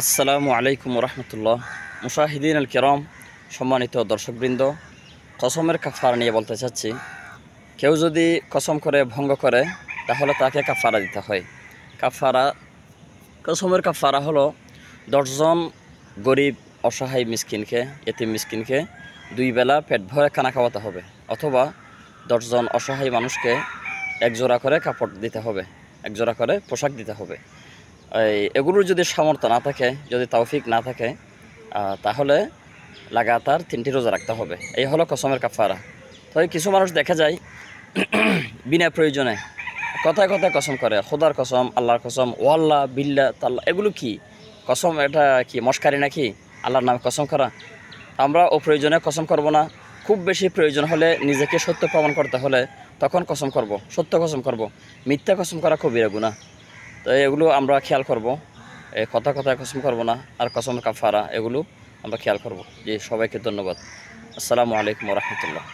আসসালামু আলাইকুম রহমতুল্লাহ। মুশাহিদিন আল কিরাম, সম্মানিত দর্শকবৃন্দ, কসমের কাফারা নিয়ে বলতে চাচ্ছি। কেউ যদি কসম করে ভঙ্গ করে তাহলে তাকে কাফারা দিতে হয়। কাফারা, কসমের কাফারা হলো 10 জন গরিব অসহায় মিসকিনকে, এতিম মিসকিনকে 2 বেলা পেট ভরে খানা খাওয়াতে হবে, অথবা 10 জন অসহায় মানুষকে 1 জোড়া করে কাপড় দিতে হবে, 1 জোড়া করে পোশাক দিতে হবে। এগুলোর যদি সামর্থ্য না থাকে, যদি তৌফিক না থাকে, তাহলে লাগাতার 3টি রোজা রাখতে হবে। এই হলো কসমের কাফারা। তবে কিছু মানুষ দেখা যায় বিনা প্রয়োজনে কথায় কথায় কসম করে, খোদার কসম, আল্লাহর কসম, ও আল্লাহ, বিল্লাহ, তাল্লাহ, এগুলো কি কসম? এটা কি মস্কারি নাকি আল্লাহর নামে কসম করা? আমরা ও প্রয়োজনে কসম করব না। খুব বেশি প্রয়োজন হলে, নিজেকে সত্য প্রমাণ করতে হলে তখন কসম করব, সত্য কসম করব। মিথ্যা কসম করা কবিরা গুনাহ। তো এগুলো আমরা খেয়াল করব। কথা কথায় কসম করব না, আর কসমের কাফারা এগুলো আমরা খেয়াল করব। জি, সবাইকে ধন্যবাদ। আসসালামু আলাইকুম ওয়া রাহমাতুল্লাহ।